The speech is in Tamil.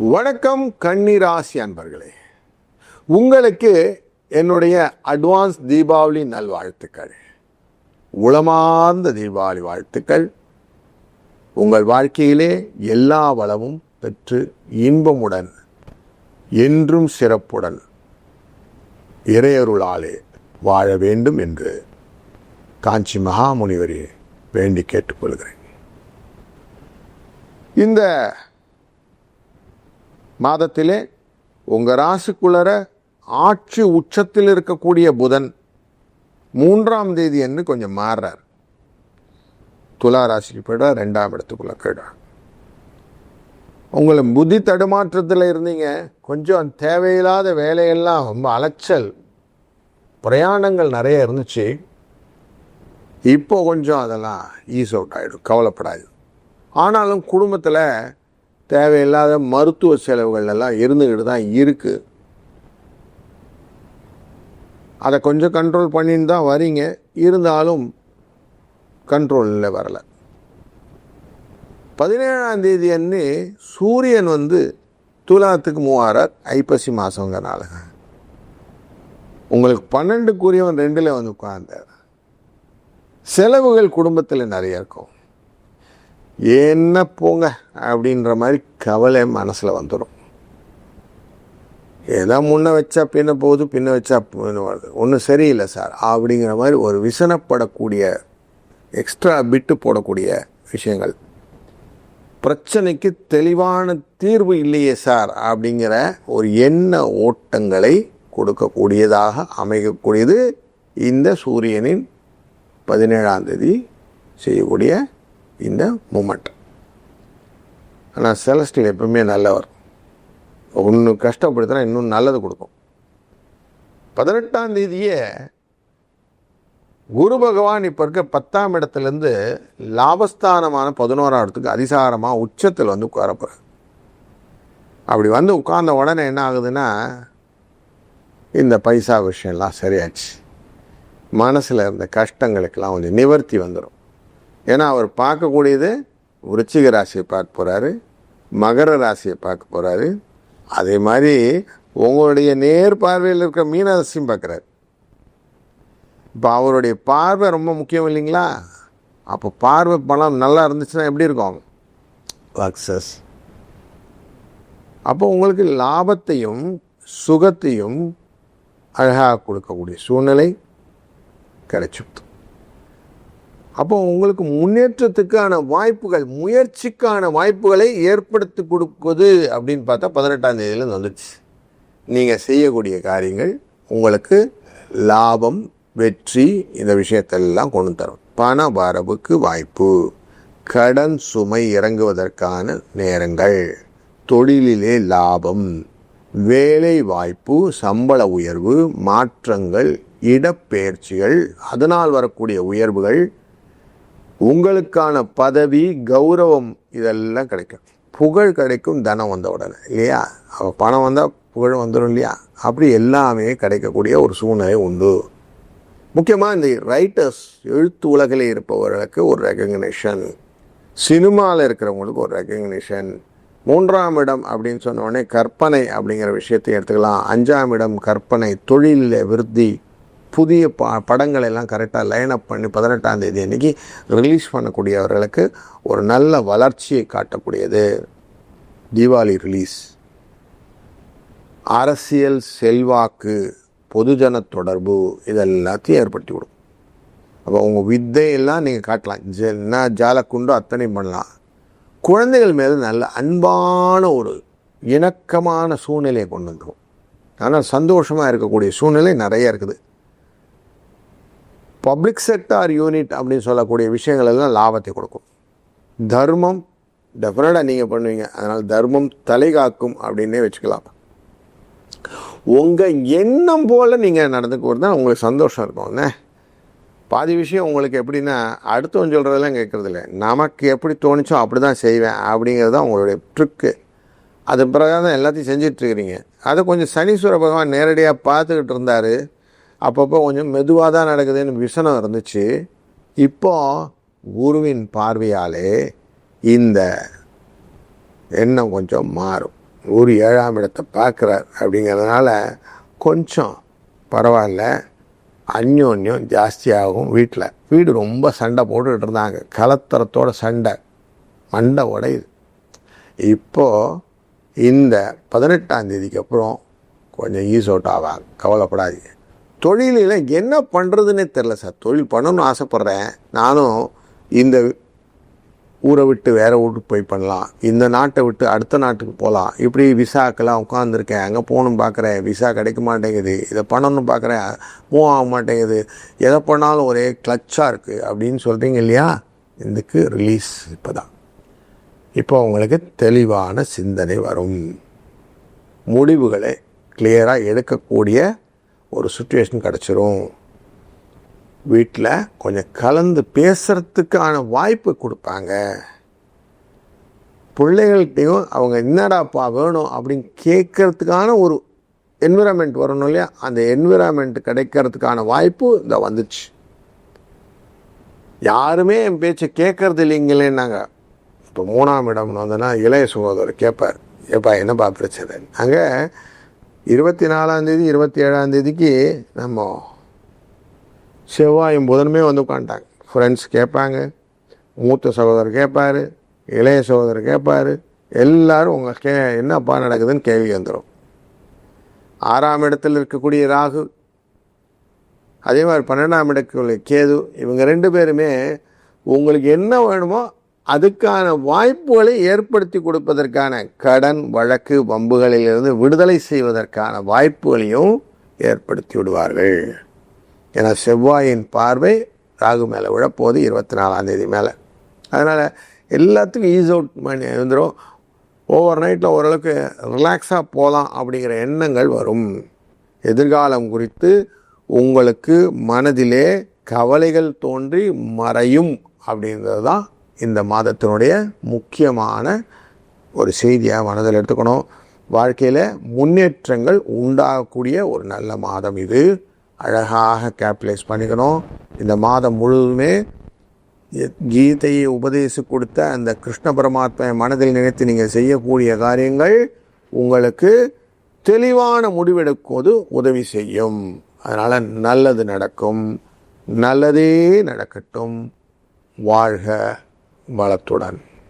வணக்கம் கன்னிராசி அன்பர்களே, உங்களுக்கு என்னுடைய அட்வான்ஸ் தீபாவளி நல்வாழ்த்துக்கள். உளமார்ந்த தீபாவளி வாழ்த்துக்கள். உங்கள் வாழ்க்கையிலே எல்லா வளமும் பெற்று இன்பமுடன் என்றும் சிறப்புடன் இறையருளாலே வாழ வேண்டும் என்று காஞ்சி மகாமுனிவரே வேண்டி கேட்டுக்கொள்கிறேன். இந்த மாதத்திலே உங்கள் ராசிக்குள்ளர ஆட்சி உச்சத்தில் இருக்கக்கூடிய புதன் 3ஆம் தேதி என்று கொஞ்சம் மாறுறார். துலா ராசிக்கு போய்டா 2ஆம் இடத்துக்குள்ள போய்டார். உங்களை புத்தி தடுமாற்றத்தில் இருந்தீங்க, கொஞ்சம் தேவையில்லாத வேலையெல்லாம் ரொம்ப அலைச்சல், பிரயாணங்கள் நிறைய இருந்துச்சு. இப்போ கொஞ்சம் அதெல்லாம் ஈஸ் அவுட் ஆகிடும், கவலைப்படாது. ஆனாலும் குடும்பத்தில் தேவையில்லாத மருத்துவ செலவுகள் எல்லாம் இருந்துக்கிட்டு தான் இருக்குது. அதை கொஞ்சம் கண்ட்ரோல் பண்ணின்னு தான் வரீங்க. இருந்தாலும் கண்ட்ரோலில் வரலை. 17ஆம் தேதி அன்று சூரியன் துலாத்துக்கு மூவாரார். ஐப்பசி மாதங்கிறனால உங்களுக்கு 12க்குரியவன் 2ல் உட்கார்ந்தார். செலவுகள் குடும்பத்தில் நிறைய இருக்கும். என்ன போங்க அப்படின்ற மாதிரி கவலை மனசில் வந்துடும். ஏதோ முன்ன வச்சா பின்ன போகுது, பின்ன வச்சா பின்ன வருது, ஒன்றும் சரியில்லை சார் அப்படிங்கிற மாதிரி ஒரு விசனப்படக்கூடிய, எக்ஸ்ட்ரா பிட்டு போடக்கூடிய விஷயங்கள். பிரச்சனைக்கு தெளிவான தீர்வு இல்லையே சார் அப்படிங்கிற ஒரு எண்ண ஓட்டங்களை கொடுக்கக்கூடியதாக அமைக்கக்கூடியது இந்த சூரியனின் 17ஆம் தேதி செய்யக்கூடிய இந்த மூமெண்ட். ஆனால் செலஸ்டியல் எப்பவுமே நல்லவர். ஒன்று கஷ்டப்படுத்தினா இன்னும் நல்லது கொடுக்கும். 18ஆம் தேதியே குரு பகவான் இப்போ இருக்க 10ஆம் இடத்துலேருந்து லாபஸ்தானமான 11ஆம் இடத்துக்கு அதிசாரமாக உச்சத்தில் உட்காரப்போகிறார். அப்படி உட்கார்ந்த உடனே என்ன ஆகுதுன்னா, இந்த பைசா விஷயம்லாம் சரியாச்சு. மனசில் இருந்த கஷ்டங்களுக்கெல்லாம் கொஞ்சம் நிவர்த்தி வந்துடும். ஏன்னா அவர் பார்க்கக்கூடியது விருச்சிக ராசியை பார்க்க போகிறாரு, மகர ராசியை பார்க்க போகிறாரு. அதே மாதிரி உங்களுடைய நேர் பார்வையில் இருக்க மீன ராசியும் பார்க்குறாரு. இப்போ அவருடைய பார்வை ரொம்ப முக்கியம் இல்லைங்களா? அப்போ பார்வை பலம் நல்லா இருந்துச்சுன்னா எப்படி இருக்கும்? சக்ஸஸ். அப்போ உங்களுக்கு லாபத்தையும் சுகத்தையும் அழகாக கொடுக்கக்கூடிய சூழ்நிலை கிடைச்சிடுது. அப்போ உங்களுக்கு முன்னேற்றத்துக்கான வாய்ப்புகள், முயற்சிக்கான வாய்ப்புகளை ஏற்படுத்தி கொடுக்குது அப்படின்னு பார்த்தா 18ஆம் தேதியிலேருந்து வந்துடுச்சு. நீங்கள் செய்யக்கூடிய காரியங்கள் உங்களுக்கு லாபம், வெற்றி, இந்த விஷயத்தெல்லாம் கொண்டு தரும். பண வரவுக்கு வாய்ப்பு, கடன் சுமை இறங்குவதற்கான நேரங்கள், தொழிலிலே லாபம், வேலை வாய்ப்பு, சம்பள உயர்வு, மாற்றங்கள், இடப்பெயர்ச்சிகள், அதனால் வரக்கூடிய உயர்வுகள், உங்களுக்கான பதவி, கௌரவம், இதெல்லாம் கிடைக்கும். புகழ் கிடைக்கும் தனம் வந்த உடனே இல்லையா? பணம் வந்தால் புகழ் வந்துடும் இல்லையா? அப்படி எல்லாமே கிடைக்கக்கூடிய ஒரு சூழ்நிலை உண்டு. முக்கியமாக இந்த ரைட்டர்ஸ், எழுத்து உலகில் இருப்பவர்களுக்கு ஒரு ரெகக்னேஷன், சினிமாவில் இருக்கிறவங்களுக்கு ஒரு ரெகக்னேஷன். 3ஆம் இடம் அப்படின்னு சொன்ன உடனே கற்பனை அப்படிங்கிற விஷயத்தை எடுத்துக்கலாம். 5ஆம் இடம் கற்பனை, தொழிலில் விருத்தி, புதிய படங்கள் எல்லாம் கரெக்டாக லைன் அப் பண்ணி 18ஆம் தேதி அன்றைக்கி ரிலீஸ் பண்ணக்கூடியவர்களுக்கு ஒரு நல்ல வளர்ச்சியை காட்டக்கூடியது. தீபாவளி ரிலீஸ், அரசியல் செல்வாக்கு, பொதுஜன தொடர்பு, இதெல்லாத்தையும் ஏற்படுத்தி கொடுக்கும். அப்போ உங்கள் வித்தையெல்லாம் நீங்கள் காட்டலாம். என்ன ஜாலக்குண்டோ அத்தனையும் பண்ணலாம். குழந்தைகள் மேலே நல்ல அன்பான ஒரு இணக்கமான சூழ்நிலையை கொண்டு வந்துடும். ஆனால் சந்தோஷமாக இருக்கக்கூடிய சூழ்நிலை நிறைய இருக்குது. பப்ளிக் செக்டார் யூனிட் அப்படின்னு சொல்லக்கூடிய விஷயங்கள் எல்லாம் லாபத்தை கொடுக்கும். தர்மம் டெஃபினட்டாக நீங்கள் பண்ணுவீங்க. அதனால் தர்மம் தலை காக்கும் அப்படின்னே வச்சுக்கலாம். உங்கள் எண்ணம் போல் நீங்கள் நடந்துக்கிறது தான் உங்களுக்கு சந்தோஷம் இருக்கும். பாதி விஷயம் உங்களுக்கு எப்படின்னா, அடுத்தவன் சொல்கிறதெல்லாம் கேட்குறதில்ல, நமக்கு எப்படி தோணிச்சோ அப்படி தான் செய்வேன் அப்படிங்கிறது தான் உங்களுடைய ட்ரிக்கு. அது பிரகாரம் எல்லாத்தையும் செஞ்சிட்ருக்கிறீங்க. அதை கொஞ்சம் சனீஸ்வர பகவான் நேரடியாக பார்த்துக்கிட்டு இருந்தார். அப்பப்போ கொஞ்சம் மெதுவாக தான் நடக்குதுன்னு விசனம் இருந்துச்சு. இப்போ குருவின் பார்வையாலே இந்த எண்ணம் கொஞ்சம் மாறும். ஒரு 7ஆம் இடத்தை பார்க்குறார். அப்படிங்கிறதுனால கொஞ்சம் பரவாயில்ல, அந்யோன்யம் ஜாஸ்தியாகும். வீடு ரொம்ப சண்டை போட்டுக்கிட்டு இருந்தாங்க, கலத்தரத்தோட சண்டை, மண்டை உடையுது. இப்போது இந்த 18ஆம் தேதிக்கு அப்புறம் கொஞ்சம் ஈஸ் அவுட் ஆவாங்க, கவலைப்படாதீங்க. தொழிலில் என்ன பண்ணுறதுன்னே தெரில சார், தொழில் பண்ணணும்னு ஆசைப்பட்றேன், நானும் இந்த ஊரை விட்டு வேறு ஊருக்கு போய் பண்ணலாம், இந்த நாட்டை விட்டு அடுத்த நாட்டுக்கு போகலாம், இப்படி விசாக்கெல்லாம் உட்காந்துருக்கேன், அங்கே போகணுன்னு பார்க்குறேன், விசா கிடைக்க மாட்டேங்குது, இதை பண்ணணும்னு பார்க்குறேன், மூவ் ஆக மாட்டேங்குது, எதை பண்ணாலும் ஒரே கிளச்சாக இருக்குது அப்படின்னு சொல்கிறீங்க இல்லையா? இதுக்கு ரிலீஸ் இப்போ உங்களுக்கு தெளிவான சிந்தனை வரும், முடிவுகளை கிளியராக எடுக்கக்கூடிய ஒரு சுச்சுவேஷன் கிடச்சிரும். வீட்டில் கொஞ்சம் கலந்து பேசுகிறதுக்கான வாய்ப்பு கொடுப்பாங்க. பிள்ளைகள்கிட்டையும் அவங்க என்னடாப்பா வேணும் அப்படின்னு கேட்கறதுக்கான ஒரு என்விரான்மெண்ட் வரணும் இல்லையா? அந்த என்விரான்மெண்ட் கிடைக்கிறதுக்கான வாய்ப்பு இந்த வந்துச்சு. யாருமே என் பேச்சை கேட்கறது இல்லைங்களேன்னாங்க. இப்போ 3ஆம் இடம்னு வந்தோன்னா இளைய சகோதரர் கேட்பார், ஏப்பா என்னப்பா பிரச்சனை? அங்கே 24ஆம் தேதி 27ஆம் தேதிக்கு நம்ம செவ்வாயும் புதனுமே வந்து உட்காந்துட்டாங்க. ஃப்ரெண்ட்ஸ் கேட்பாங்க, மூத்த சகோதரர் கேட்பார், இளைய சகோதரர் கேட்பார், எல்லோரும் உங்கள் என்னப்பா நடக்குதுன்னு கேள்வி வந்துடும். 6ஆம் இடத்தில் இருக்கக்கூடிய ராகு, அதே மாதிரி 12ஆம் இடத்துல கேது, இவங்க 2 பேருமே உங்களுக்கு என்ன வேணுமோ அதுக்கான வாய்ப்புகளை ஏற்படுத்தி கொடுப்பதற்கான, கடன் வழக்கு வம்புகளிலிருந்து விடுதலை செய்வதற்கான வாய்ப்புகளையும் ஏற்படுத்தி விடுவார்கள். ஏன்னா செவ்வாயின் பார்வை ராகு மேலே விழப்போது 24ஆம் தேதி மேலே. அதனால் எல்லாத்துக்கும் ஈஸ் அவுட் பண்ணி வந்துடும். ஓவர் நைட்டில் ஓரளவுக்கு ரிலாக்ஸாக போகலாம் அப்படிங்கிற எண்ணங்கள் வரும். எதிர்காலம் குறித்து உங்களுக்கு மனதிலே கவலைகள் தோன்றி மறையும் அப்படின்றது தான் இந்த மாதத்தினுடைய முக்கியமான ஒரு செய்தியாக மனதில் எடுத்துக்கணும். வாழ்க்கையில் முன்னேற்றங்கள் உண்டாகக்கூடிய ஒரு நல்ல மாதம் இது. அழகாக கேபிட்டலைஸ் பண்ணிக்கணும். இந்த மாதம் முழுவதுமே கீதையை உபதேசி கொடுத்த அந்த கிருஷ்ண பரமாத்மா மனதில் நினைத்து நீங்கள் செய்யக்கூடிய காரியங்கள் உங்களுக்கு தெளிவான முடிவெடுக்கும்போது உதவி செய்யும். அதனால் நல்லது நடக்கும், நல்லதே நடக்கட்டும். வாழ்க வளத்துடன்.